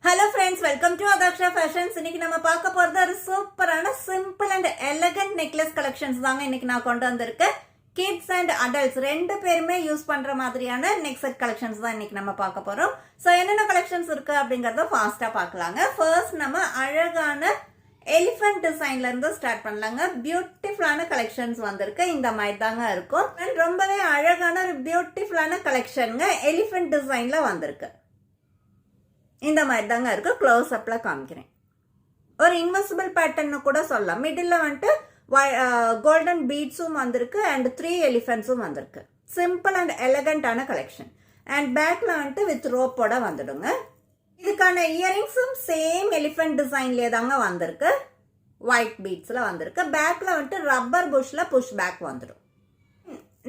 Hello friends, welcome to Agaksha Fashions. இன்னைக்கு நம்ம பார்க்க போறது ஒரு சூப்பரான simple and elegant necklace collections தாங்க இன்னைக்கு நான் கொண்டு வந்திருக்கேன். கிட்ஸ் அண்ட் அடல்ட்ஸ் ரெண்டு பேருமே யூஸ் பண்ற மாதிரியான நெக் செட் கலெக்ஷன்ஸ் தான் இன்னைக்கு நம்ம பார்க்க போறோம். சோ என்னென்ன கலெக்ஷன்ஸ் இருக்கு அப்படிங்கறத ஃபாஸ்டா பார்க்கலாங்க. ஃபர்ஸ்ட் நம்ம அழகான எலிஃபண்ட் டிசைன்ல இருந்து ஸ்டார்ட் பண்ணலாங்க. பியூட்டிஃபுல்லான கலெக்ஷன்ஸ் வந்திருக்கு. இந்த மாதிரி தாங்க இருக்கும். அண்ட் ரொம்பவே அழகான ஒரு பியூட்டிஃபுல்லான கலெக்ஷனுங்க. எலிஃபண்ட் டிசைன்ல வந்திருக்கு. இந்த மாதிரி தாங்க இருக்கு. க்ளோஸ் அப்ல காமிக்கிறேன். ஒரு இன்வெசிபிள் பேட்டர்ன் கூட சொல்லலாம். மிடில் வந்துட்டு கோல்டன் பீட்ஸும் வந்திருக்கு அண்ட் 3 எலிஃபென்ட்ஸும் வந்திருக்கு. சிம்பிள் அண்ட் எலகண்டான கலெக்ஷன். அண்ட் பேக்ல வந்துட்டு வித் ரோப்போட வந்துடுங்க. இதுக்கான இயரிங்ஸும் சேம் எலிஃபென்ட் டிசைன்லயே தாங்க வந்திருக்கு. ஒயிட் பீட்ஸ்ல வந்திருக்கு. பேக்ல வந்துட்டு ரப்பர் புஷ்ல புஷ் பேக் வந்துடும்.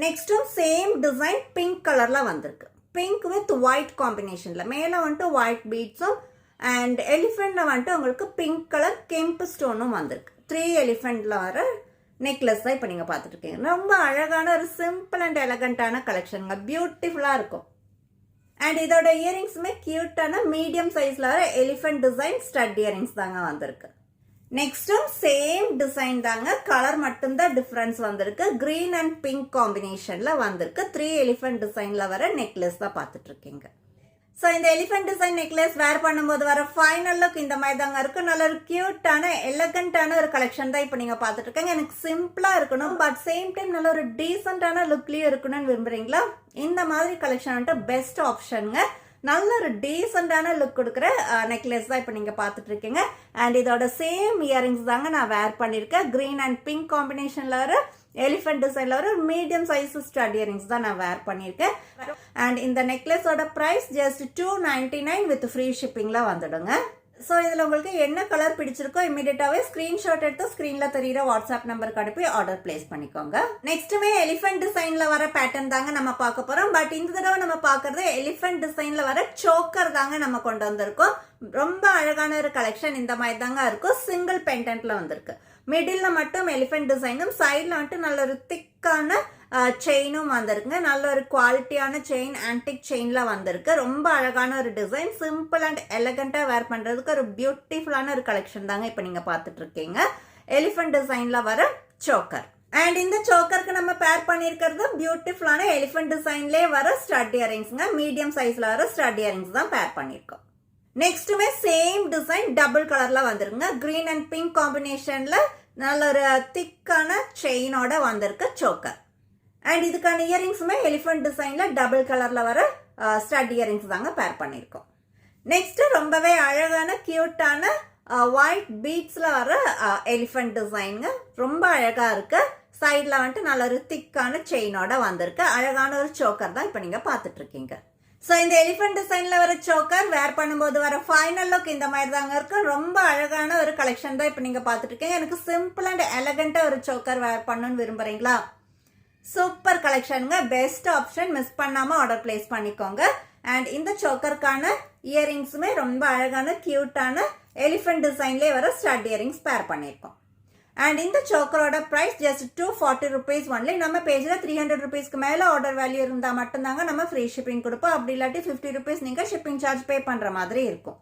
நெக்ஸ்டும் சேம் டிசைன் பிங்க் கலர்ல வந்திருக்கு. பிங்க் வித் ஒயிட் காம்பினேஷன்ல மேல வந்துட்டு ஒயிட் பீட்ஸும் அண்ட் எலிஃபென்ட்ல வந்துட்டு உங்களுக்கு பிங்க் கலர் கெம்பு ஸ்டோனும் வந்திருக்கு. 3 எலிஃபென்ட்ல வர நெக்லஸ் தான் இப்போ நீங்க பார்த்துட்டு இருக்கீங்க. ரொம்ப அழகான ஒரு சிம்பிள் அண்ட் எலகண்டான கலெக்ஷனுங்க. பியூட்டிஃபுல்லா இருக்கும். அண்ட் இதோட இயரிங்ஸுமே கியூட்டான மீடியம் சைஸ்ல வர எலிஃபென்ட் டிசைன் ஸ்டட் இயரிங்ஸ் தாங்க வந்திருக்கு. நெக்ஸ்டும் சேம் டிசைன் தாங்க. கலர் மட்டும்தான் டிஃபரன்ஸ் வந்திருக்கு. கிரீன் அண்ட் பிங்க் காம்பினேஷன்ல வந்திருக்கு. 3 எலிஃபென்ட் டிசைன்ல வர நெக்லஸ் தான் பார்த்துட்டு இருக்கீங்க. ஸோ இந்த எலிஃபென்ட் டிசைன் நெக்லஸ் வேர் பண்ணும்போது வர ஃபைனல் லுக் இந்த மாதிரி தாங்க இருக்கு. நல்ல ஒரு கியூட்டான எலகண்டான ஒரு கலெக்ஷன் தான் இப்போ நீங்க பார்த்துட்டு இருக்கீங்க. எனக்கு சிம்பிளா இருக்கணும் பட் சேம் டைம் நல்ல ஒரு டீசென்டான லுக்லயும் இருக்கணும்னு விரும்புறீங்களா? இந்த மாதிரி கலெக்ஷன் வந்துட்டு பெஸ்ட் ஆப்ஷனுங்க. நல்ல ஒரு டீசென்டான லுக் கொடுக்குற நெக்லஸ் தான் இப்போ நீங்க பார்த்துட்டு இருக்கீங்க. அண்ட் இதோட சேம் இயரிங்ஸ் தாங்க நான் வேர் பண்ணிருக்கேன். கிரீன் அண்ட் பிங்க் காம்பினேஷன்ல வர எலிஃபென்ட் டிசைன்ல வர மீடியம் சைஸ் ஸ்டட் இயரிங்ஸ் தான் நான் வேர் பண்ணிருக்கேன். அண்ட் இந்த நெக்லஸோட பிரைஸ் ஜஸ்ட் 299 வித் ஃப்ரீ ஷிப்பிங்ல வந்துடுங்க. ஸோ இதில் உங்களுக்கு என்ன கலர் பிடிச்சிருக்கோ இமீடியட்டாவே ஸ்கிரீன்ஷாட் எடுத்து ஸ்கிரீன்ல தெரியுற வாட்ஸ்அப் நம்பருக்கு அனுப்பி ஆர்டர் பிளேஸ் பண்ணிக்கோங்க. நெக்ஸ்ட்டுமே எலிஃபென்ட் டிசைன்ல வர பேட்டர்ன் தாங்க நம்ம பார்க்க போறோம். பட் இந்த தடவை நம்ம பார்க்கறது எலிஃபென்ட் டிசைன்ல வர சோக்கர் தாங்க நம்ம கொண்டு வந்திருக்கோம். ரொம்ப அழகான ஒரு கலெக்ஷன். இந்த மாதிரி தாங்க இருக்கும். சிங்கிள் பெண்டன்ட்ல வந்திருக்கு. மிடில்ல மட்டும் எலிஃபென்ட் டிசைனும் சைட்ல வந்துட்டு நல்ல ஒரு திக்கான செயினும் வந்திருக்குங்க. நல்ல ஒரு குவாலிட்டியான செயின் ஆன்டிக் செயின்ல வந்திருக்கு. ரொம்ப அழகான ஒரு டிசைன். சிம்பிள் அண்ட் எலகண்டா வேர் பண்றதுக்கு ஒரு பியூட்டிஃபுல்லான ஒரு கலெக்ஷன் தாங்க இப்ப நீங்க பாத்துட்டு இருக்கீங்க. எலிஃபென்ட் டிசைன்ல வர சோக்கர். அண்ட் இந்த சோக்கருக்கு நம்ம பேர் பண்ணிருக்கிறது பியூட்டிஃபுல்லான எலிஃபென்ட் டிசைன்லயே வர ஸ்டட் இயரிங்ஸ்ங்க. மீடியம் சைஸ்ல வர ஸ்டட் இயரிங்ஸ் தான் பேர் பண்ணிருக்கோம். நெக்ஸ்ட்டுமே சேம் டிசைன் டபுள் கலர்ல வந்துருங்க. கிரீன் அண்ட் பிங்க் காம்பினேஷன்ல நல்ல ஒரு திக்கான செயினோட வந்திருக்கு சோக்கர். அண்ட் இதுக்கான இயரிங்ஸுமே எலிஃபென்ட் டிசைன்ல டபுள் கலர்ல வர ஸ்டட் இயரிங்ஸ் தாங்க பேர் பண்ணிருக்கோம். நெக்ஸ்ட் ரொம்பவே அழகான கியூட்டான ஒயிட் பீட்ஸ்ல வர எலிஃபென்ட் டிசைனுங்க. ரொம்ப அழகா இருக்கு. சைட்ல வந்துட்டு நல்ல ஒரு திக்கான செயினோட வந்திருக்கு. அழகான ஒரு சோக்கர் தான் இப்ப நீங்க பாத்துட்டு இருக்கீங்க. ஸோ இந்த எலிஃபென்ட் டிசைன்ல வர சோக்கர் வேர் பண்ணும்போது வர ஃபைனல் லுக் இந்த மாதிரி தாங்க இருக்கு. ரொம்ப அழகான ஒரு கலெக்ஷன் தான் இப்போ நீங்க பார்த்துட்டு இருக்கீங்க. எனக்கு சிம்பிள் அண்ட் எலகண்டா ஒரு சோக்கர் வேர் பண்ணணும்னு விரும்புறீங்களா? சூப்பர் கலெக்ஷனுங்க. Best option. மிஸ் பண்ணாம ஆர்டர் பிளேஸ் பண்ணிக்கோங்க. அண்ட் இந்த சோக்கருக்கான இயரிங்ஸுமே ரொம்ப அழகான கியூட்டான எலிஃபென்ட் டிசைன்லேயே வர ஸ்டட் இயரிங்ஸ் பேர் பண்ணியிருக்கோம். அண்ட் இந்த சோக்கரோட பிரைஸ் ஜஸ்ட் 240 rupees ஒன்லி. நம்ம பேஜ்ல 300 rupeesக்கு மேல ஆர்டர் வேல்யூ இருந்தா மட்டும்தாங்க நம்ம ஃப்ரீ ஷிப்பிங் கொடுப்போம். அப்படி இல்லாட்டி 50 rupees நீங்க ஷிப்பிங் சார்ஜ் பே பண்ற மாதிரி இருக்கும்.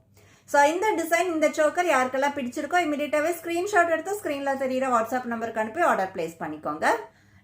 ஸோ இந்த டிசைன் இந்த சோக்கர் யாருக்கெல்லாம் பிடிச்சிருக்கோ இமீடியட்டாவே ஸ்கிரீன்ஷாட் எடுத்து ஸ்கிரீன்ல தெரியுற வாட்ஸ்அப் நம்பருக்கு அனுப்பி ஆர்டர் பிளேஸ் பண்ணிக்கோங்க.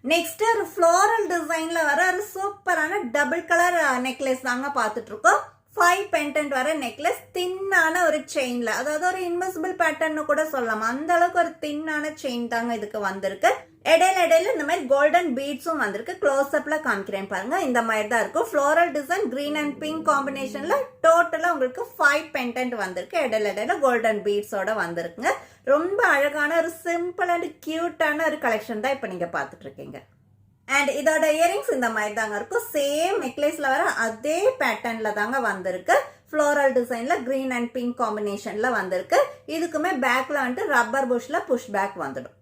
நெக்ஸ்ட் ஒரு ஃப்ளோரல் டிசைன்ல வர ஒரு சூப்பரான டபுள் கலர் நெக்லஸ் தாங்க பார்த்துட்டு இருக்கோம். 5 பெண்டன்ட் வர நெக்லஸ். தின்னான ஒரு செயின்ல, அதாவது ஒரு இன்வெசிபிள் பேட்டர்ன் கூட சொல்லலாம். அந்த அளவுக்கு ஒரு தின்னான செயின் தாங்க இதுக்கு வந்திருக்கு. இடையில இந்த மாதிரி கோல்டன் பீட்ஸும் வந்திருக்கு. க்ளோஸ் அப்ல காமிக்கிறேன் பாருங்க. இந்த மாதிரி தான் இருக்கும். Floral design green and pink காம்பினேஷன்ல டோட்டலா உங்களுக்கு 5 பெண்டன்ட் வந்திருக்கு. இடையில கோல்டன் பீட்ஸோட வந்திருக்குங்க. ரொம்ப அழகான ஒரு சிம்பிள் அண்ட் கியூட்டான ஒரு கலெக்ஷன் தான் இப்ப நீங்க பாத்துட்டு இருக்கீங்க. அண்ட் இதோட இயரிங்ஸ் இந்த மாதிரி தாங்க இருக்கும். சேம் நெக்லஸ்ல வர அதே பேட்டர்ன்ல தாங்க வந்திருக்கு. ஃப்ளோரல் டிசைன்ல கிரீன் அண்ட் பிங்க் காம்பினேஷன்ல வந்திருக்கு. இதுக்குமே பேக்ல வந்துட்டு ரப்பர் புஷ்ல புஷ் பேக் வந்துடும்.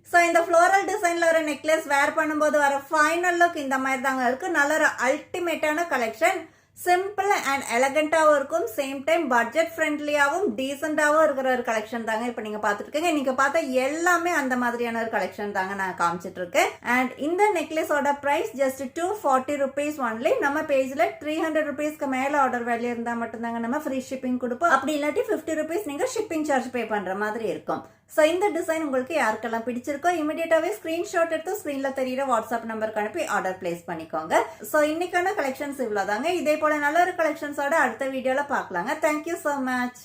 ஸோ இந்த ஃப்ளோரல் டிசைன்ல வர நெக்லஸ் வேர் பண்ணும்போது வர ஃபைனல் லுக் இந்த மாதிரி தாங்க இருக்கு. நல்ல ஒரு அல்டிமேட்டான கலெக்ஷன். சிம்பிள் அண்ட் எலகண்டாவும் இருக்கும், சேம் டைம் பட்ஜெட் ஃப்ரெண்ட்லியாவும் டீசெண்டாவும் இருக்கிற ஒரு கலெக்ஷன் தாங்க இப்ப நீங்க பாத்துட்டு இருக்கீங்க. நீங்க பார்த்தா எல்லாமே அந்த மாதிரியான ஒரு கலெக்ஷன் தாங்க நான் காமிச்சிட்டு இருக்கேன். அண்ட் இந்த நெக்லஸோட பிரைஸ் ஜஸ்ட் 240 rupees ஒன்லி. நம்ம பேஜ்ல 300 rupeesக்கு மேல ஆர்டர் வேல்யூ இருந்தா மட்டும்தாங்க நம்ம ஃப்ரீ ஷிப்பிங் கொடுப்போம். அப்படி இல்லாட்டி 50 rupees நீங்க ஷிப்பிங் சார்ஜ் பே பண்ற மாதிரி இருக்கும். ஸோ இந்த டிசைன் உங்களுக்கு யாருக்கெல்லாம் பிடிச்சிருக்கோ இமீடியட்டாவே ஸ்கிரீன்ஷாட் எடுத்து ஸ்கிரீன்ல தெரியுற வாட்ஸ்அப் நம்பருக்கு அனுப்பி ஆர்டர் பிளேஸ் பண்ணிக்கோங்க. ஸோ இன்னைக்கான கலெக்ஷன்ஸ் இவ்வளவுதாங்க. இதே போல நல்ல ஒரு கலெக்ஷன்ஸோட அடுத்த வீடியோல பார்க்கலாங்க. Thank you so much.